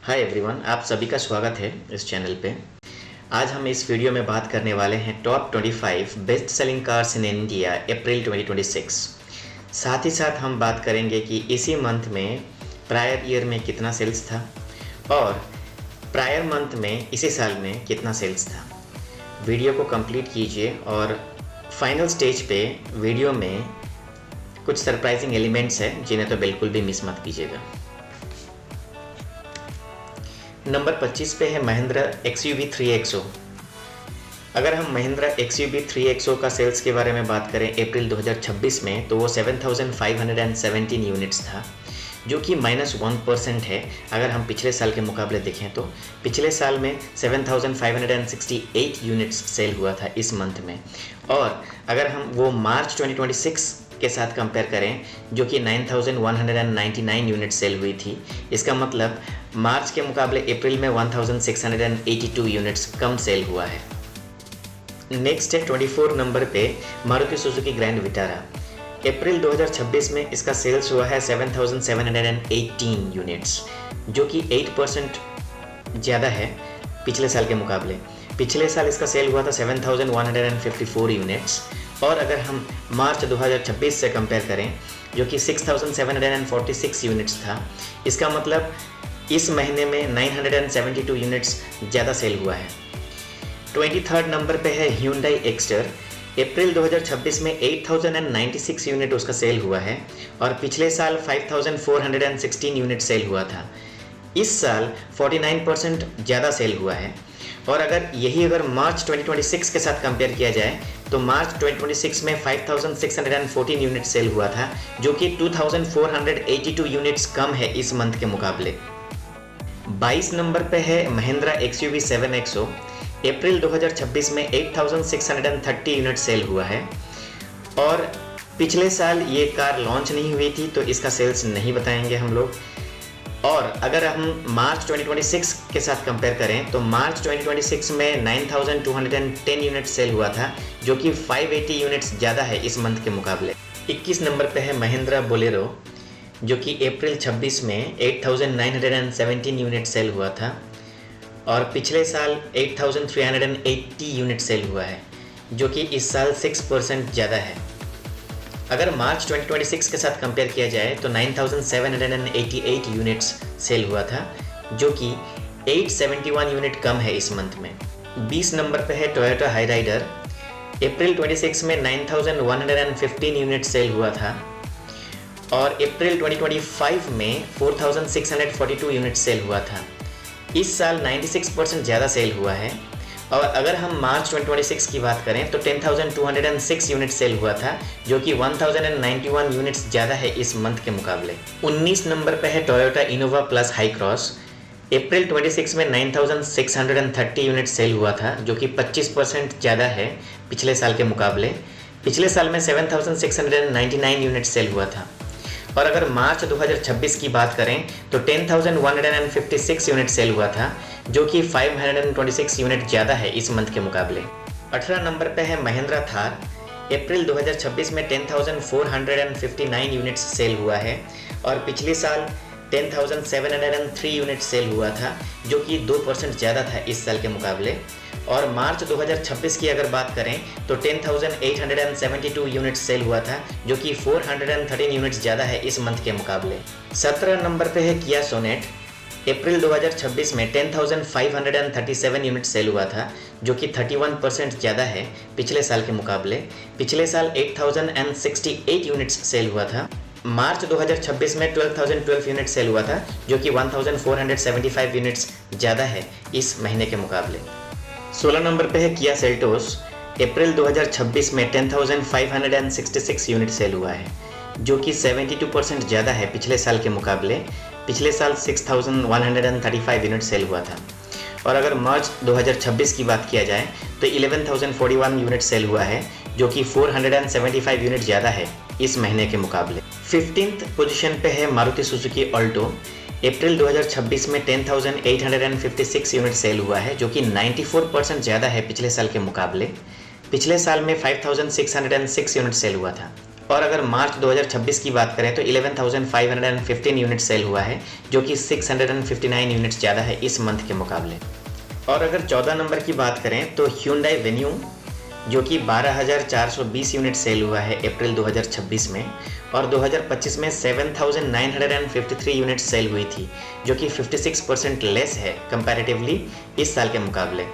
Hi everyone, आप सभी का स्वागत है इस चैनल पे। आज हम इस वीडियो में बात करने वाले हैं top 25 best selling cars in India April 2026। साथ ही साथ हम बात करेंगे कि इसी मंथ में प्रायर ईयर में कितना सेल्स था और प्रायर मंथ में इसी साल में कितना सेल्स था। वीडियो को कंप्लीट कीजिए और फाइनल स्टेज पे वीडियो में कुछ सरप्राइजिंग एलिमेंट्स हैं जिन्हें तो बिल्कुल भी मिस मत कीजिएगा। नंबर 25 पे है महिंद्रा XUV 3XO। अगर हम महिंद्रा XUV 3XO का सेल्स के बारे में बात करें अप्रैल 2026 में, तो वो 7,517 यूनिट्स था, जो कि -1% है। अगर हम पिछले साल के मुकाबले देखें तो पिछले साल में 7,568 यूनिट्स सेल हुआ था इस मंथ में। और अगर हम वो मार्च 2026 के साथ कंपेयर करें, जो कि 9,199 यूनिट सेल हुई थी, इसका मतलब मार्च के मुकाबले अप्रैल में 1,682 यूनिट्स कम सेल हुआ है। नेक्स्ट है 24 नंबर पे मारुति सुजुकी ग्रैंड विटारा। अप्रैल 2026 में इसका सेल्स हुआ है 7,718 यूनिट्स, जो कि 8% ज़्यादा है पिछले साल के मुकाबले। पिछले साल इसका सेल हुआ था 7,154 यूनिट्स। और अगर हम मार्च 2026 से कंपेयर करें, जो कि 6,746 यूनिट्स था, इसका मतलब इस महीने में 972 यूनिट्स ज़्यादा सेल हुआ है। 23rd नंबर पे है Hyundai Exter। अप्रैल 2026 में 8,096 यूनिट उसका सेल हुआ है और पिछले साल 5,416 यूनिट सेल हुआ था। इस साल 49% ज़्यादा सेल हुआ है। और अगर मार्च 2026 के साथ कंपेयर किया जाए, तो मार्च 2026 में 5,614 यूनिट सेल हुआ था, जो कि 2,482 यूनिट्स कम है इस मंथ के मुकाबले। 22 नंबर पे है महिंद्रा XUV 7XO। अप्रैल 2026 में 8,630 यूनिट सेल हुआ है और पिछले साल ये कार लॉन्च नहीं हुई थी, तो इसका सेल्स नहीं बताएंगे हम लोग। और अगर हम मार्च 2026 के साथ कंपेयर करें, तो मार्च 2026 में 9,210 यूनिट सेल हुआ था, जो कि 580 यूनिट्स ज़्यादा है इस मंथ के मुकाबले। 21 नंबर पे है महिंद्रा बोलेरो, जो कि अप्रैल 26 में 8,917 यूनिट सेल हुआ था और पिछले साल 8,380 यूनिट सेल हुआ है, जो कि इस साल 6% ज़्यादा है। अगर मार्च 2026 के साथ कंपेयर किया जाए, तो 9,788 यूनिट्स सेल हुआ था, जो कि 871 यूनिट कम है इस मंथ में। 20 नंबर पे है टोयोटा हाईराइडर। अप्रैल 26 में 9,115 यूनिट सेल हुआ था और अप्रैल 2025 में 4,642 यूनिट सेल हुआ था। इस साल 96% ज़्यादा सेल हुआ है। और अगर हम मार्च 2026 की बात करें, तो 10,206 यूनिट सेल हुआ था, जो कि 1,091 यूनिट्स ज़्यादा है इस मंथ के मुकाबले। 19 नंबर पे है Toyota Innova plus Hycross. April 26 में 9,630 यूनिट सेल हुआ था, जो कि 25% ज़्यादा है पिछले साल के मुकाबले। पिछले साल में 7,699 यूनिट सेल हुआ था। और अगर मार्च 2026 की बात करें, तो 10,156 यूनिट सेल हुआ था, जो कि 526 यूनिट ज़्यादा है इस मंथ के मुकाबले। 18 नंबर पे है महिंद्रा थार। अप्रैल 2026 में 10,459 यूनिट्स सेल हुआ है और पिछले साल 10,703 यूनिट सेल हुआ था, जो कि 2% ज़्यादा था इस साल के मुकाबले। और मार्च 2026 की अगर बात करें, तो 10,872 यूनिट सेल हुआ था, जो कि 413 यूनिट्स ज़्यादा है इस मंथ के मुकाबले। 17 नंबर पे है किया सोनेट। अप्रैल 2026 में 10,537 यूनिट सेल हुआ था, जो कि 31% ज़्यादा है पिछले साल के मुकाबले। पिछले साल 8,068 यूनिट्स सेल हुआ था। मार्च 2026 में 12,012 यूनिट सेल हुआ था, जो कि 1,475 यूनिट्स ज़्यादा है इस महीने के मुकाबले। 16 नंबर पे है किया सेल्टोस। अप्रैल 2026 में 10,566 यूनिट सेल हुआ है, जो कि 72% ज़्यादा है पिछले साल के मुकाबले। पिछले साल 6,135 यूनिट सेल हुआ था। और अगर मार्च 2026 की बात किया जाए, तो 11,041 यूनिट सेल हुआ है, जो कि 475 यूनिट ज़्यादा है इस महीने के मुकाबले। 15th पोजीशन पे है मारुति सुजुकी ऑल्टो। अप्रैल 2026 में 10,856 यूनिट सेल हुआ है, जो कि 94% ज़्यादा है पिछले साल के मुकाबले। पिछले साल में 5,606 यूनिट सेल हुआ था। और अगर मार्च 2026 की बात करें तो 11,515 यूनिट सेल हुआ है, जो कि 659 यूनिट्स ज़्यादा है इस मंथ के मुकाबले। और अगर 14 नंबर की बात करें तो Hyundai Venue, जो कि 12,420 यूनिट सेल हुआ है अप्रैल 2026 में, और 2025 में 7,953 यूनिट सेल हुई थी, जो कि 56% लेस है कंपैरेटिवली इस साल के मुकाबले।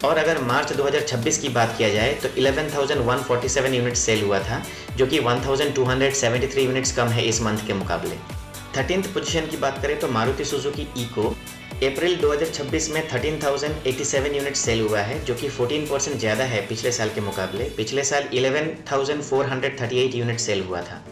और अगर मार्च 2026 की बात किया जाए तो 11,147 यूनिट सेल हुआ था, जो कि 1,273 यूनिट्स कम है इस मंथ के मुकाबले। 13th पोजीशन की बात करें तो मारुति सुजुकी इको अप्रैल 2026 में 13,087 यूनिट सेल हुआ है, जो कि 14% ज़्यादा है पिछले साल के मुकाबले। पिछले साल 11,438 यूनिट सेल हुआ था।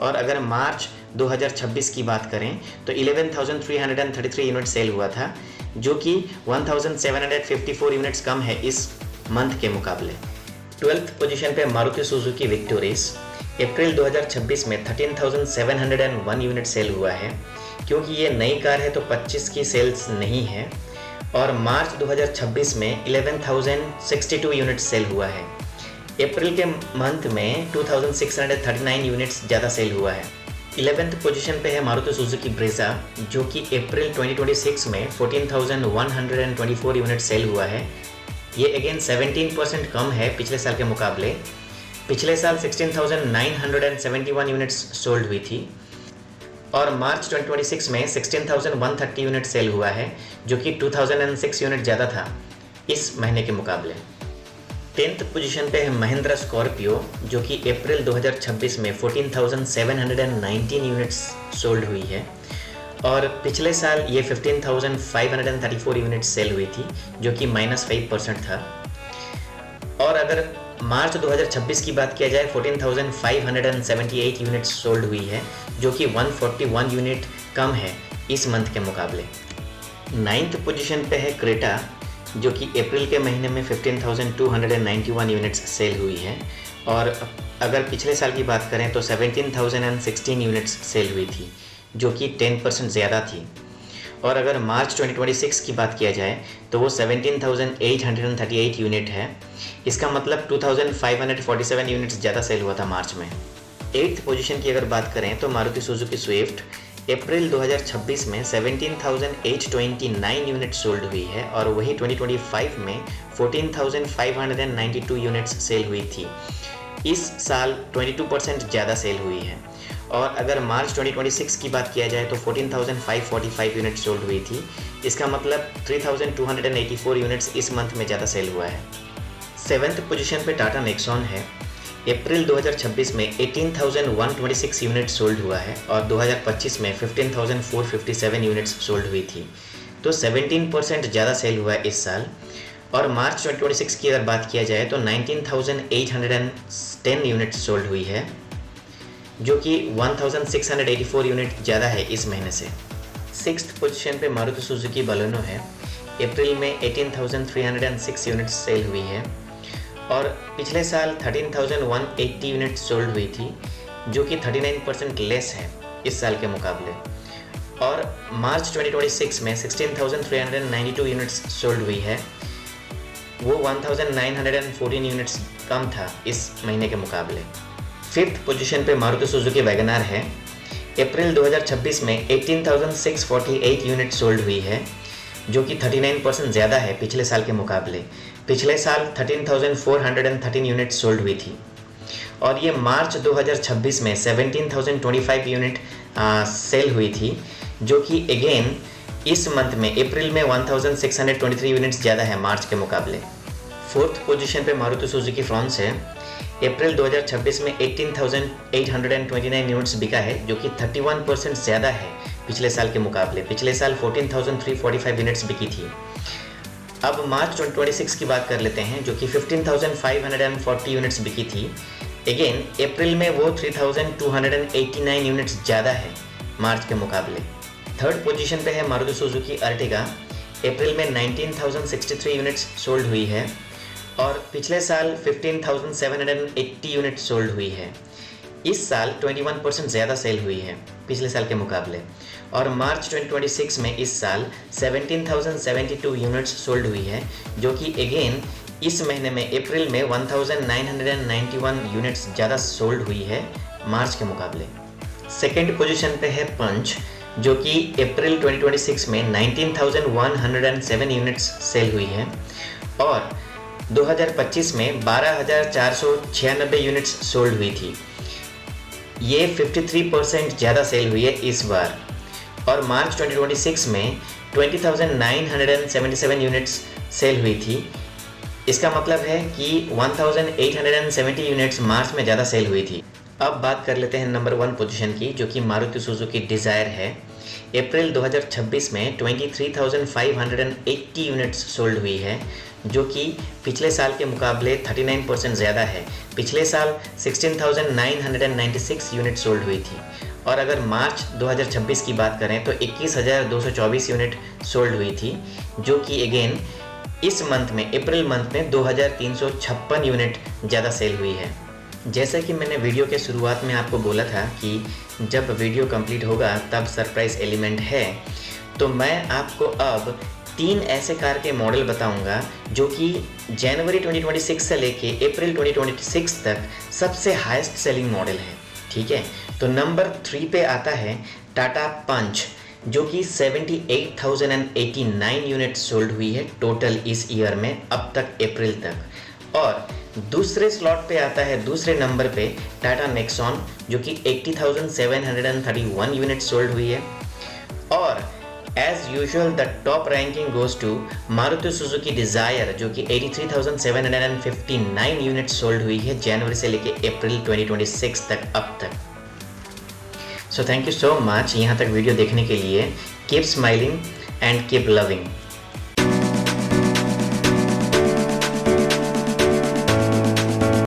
और अगर मार्च 2026 की बात करें तो 11,333 यूनिट सेल हुआ था, जो कि 1,754 यूनिट्स कम है इस मंथ के मुकाबले। 12th पोजीशन पे मारुति सुजुकी विक्टोरिस अप्रैल 2026 में 13,701 यूनिट सेल हुआ है। क्योंकि ये नई कार है तो 25 की सेल्स नहीं है। और मार्च 2026 में 11,062 यूनिट सेल हुआ है। अप्रैल के मंथ में 2,639 यूनिट्स ज़्यादा सेल हुआ है। 11th पोजीशन पे है मारुति सुजुकी ब्रेजा, जो कि अप्रैल 2026 में 14,124 यूनिट सेल हुआ है। ये अगेन 17% कम है पिछले साल के मुकाबले। पिछले साल 16,971 यूनिट्स सोल्ड हुई थी। और मार्च 2026 में 16,130 यूनिट सेल हुआ है, जो कि 2006 यूनिट ज़्यादा था इस महीने के मुकाबले। 10th पोजीशन पे है महिंद्रा स्कॉर्पियो, जो कि अप्रैल 2026 में 14,719 यूनिट्स सोल्ड हुई है। और पिछले साल ये 15,534 यूनिट्स सेल हुई थी, जो कि -5% था। और अगर मार्च 2026 की बात किया जाए 14,578 यूनिट सोल्ड हुई है, जो कि 141 यूनिट कम है इस मंथ के मुकाबले। 9th पोजीशन पे है क्रेटा, जो कि अप्रैल के महीने में 15,291 यूनिट्स सेल हुई है। और अगर पिछले साल की बात करें तो 17,016 यूनिट्स सेल हुई थी, जो कि 10% ज़्यादा थी। और अगर मार्च 2026 की बात किया जाए तो वो 17,838 यूनिट है। इसका मतलब 2,547 यूनिट्स ज़्यादा सेल हुआ था मार्च में। 8th पोजीशन की अगर बात करें तो मारुति सुजुकी स्विफ्ट अप्रैल 2026 में 17,829 यूनिट सोल्ड हुई है। और वही 2025 में 14,592 यूनिट्स सेल हुई थी। इस साल 22% ज़्यादा सेल हुई है। और अगर मार्च 2026 की बात किया जाए तो 14,545 यूनिट सोल्ड हुई थी। इसका मतलब 3,284 यूनिट्स इस मंथ में ज़्यादा सेल हुआ है। 7th पोजीशन पे टाटा नेक्सॉन है। अप्रैल 2026 में 18,126 यूनिट सोल्ड हुआ है। और 2025 में 15,457 यूनिट्स सोल्ड हुई थी, तो 17% ज़्यादा सेल हुआ है इस साल। और मार्च 2026 की अगर बात किया जाए तो 19,810 यूनिट सोल्ड हुई है, जो कि 1,684 यूनिट ज़्यादा है इस महीने से। 6th पोजीशन पे मारुति सुजुकी बलेनो है। अप्रैल में 18,306 यूनिट सेल हुई है। और पिछले साल 13,180 यूनिट सोल्ड हुई थी, जो कि 39% लेस है इस साल के मुकाबले। और मार्च 2026 में 16,392 यूनिट्स सोल्ड हुई है। वो 1,914 यूनिट्स कम था इस महीने के मुकाबले। 5th पोजीशन पे मारुति सुजुकी वैगनआर है। अप्रैल 2026 में 18,648 यूनिट सोल्ड हुई है, जो कि 39% ज़्यादा है पिछले साल के मुकाबले। पिछले साल 13,413 यूनिट सोल्ड हुई थी। और ये मार्च 2026 में 17,025 यूनिट सेल हुई थी, जो कि अगेन इस मंथ में अप्रैल में 1,623 यूनिट्स ज़्यादा है मार्च के मुकाबले। 4th पोजीशन पे मारुति सुजुकी फ्रांस है। अप्रैल 2026 में 18,829 यूनिट्स बिका है, जो कि 31% ज़्यादा है पिछले साल के मुकाबले। पिछले साल 14,345 यूनिट्स बिकी थी। अब मार्च 2026 की बात कर लेते हैं, जो कि 15,540 यूनिट्स बिकी थी। अगेन अप्रैल में वो 3,289 यूनिट्स ज़्यादा है मार्च के मुकाबले। 3rd पोजीशन पे है मारुति सुजुकी अर्टिगा। अप्रैल में 19,063 यूनिट्स सोल्ड हुई है। और पिछले साल 15,780 यूनिट सोल्ड हुई है। इस साल 21% ज़्यादा सेल हुई है पिछले साल के मुकाबले। और मार्च 2026 में इस साल 17,072 यूनिट्स सोल्ड हुई है, जो कि अगेन इस महीने में अप्रैल में 1,991 यूनिट्स ज़्यादा सोल्ड हुई है मार्च के मुकाबले। सेकेंड पोजीशन पे है पंच, जो कि अप्रैल 2026 में 19,107 यूनिट्स सेल हुई है और 2025 में 12,496 यूनिट्स सोल्ड हुई थी। ये 53% ज़्यादा सेल हुई है इस बार। और मार्च 2026 में 20,977 यूनिट्स सेल हुई थी। इसका मतलब है कि 1,870 यूनिट्स मार्च में ज़्यादा सेल हुई थी। अब बात कर लेते हैं नंबर 1 पोजीशन की, जो कि मारुति सुजुकी डिज़ायर है। अप्रैल 2026 में 23,580 यूनिट्स सोल्ड हुई है, जो कि पिछले साल के मुकाबले 39% ज़्यादा है। पिछले साल 16,996 यूनिट सोल्ड हुई थी। और अगर मार्च 2026 की बात करें तो 21,224 यूनिट सोल्ड हुई थी, जो कि अगेन इस मंथ में, अप्रैल मंथ में 2,356 यूनिट ज़्यादा सेल हुई है। जैसा कि मैंने वीडियो के शुरुआत में आपको बोला था कि जब वीडियो कंप्लीट होगा तब सरप्राइज एलिमेंट है, तो मैं आपको अब 3 ऐसे कार के मॉडल बताऊंगा जो कि जनवरी 2026 से लेके अप्रैल 2026 तक सबसे हाईएस्ट सेलिंग मॉडल है। ठीक है, तो नंबर 3 पे आता है टाटा पंच, जो कि 78,089 यूनिट सोल्ड हुई है टोटल इस ईयर में अब तक, अप्रैल तक। और दूसरे स्लॉट पे आता है, दूसरे नंबर पे टाटा नेक्सॉन, जो कि 80,731 यूनिट सोल्ड हुई है। और as usual the top ranking goes to Maruti Suzuki Dzire, जो कि 83,759 यूनिट सोल्ड हुई है जनवरी से लेके अप्रैल 2026 तक अब तक। So thank you so much यहाँ तक वीडियो देखने के लिए। Keep smiling and keep loving.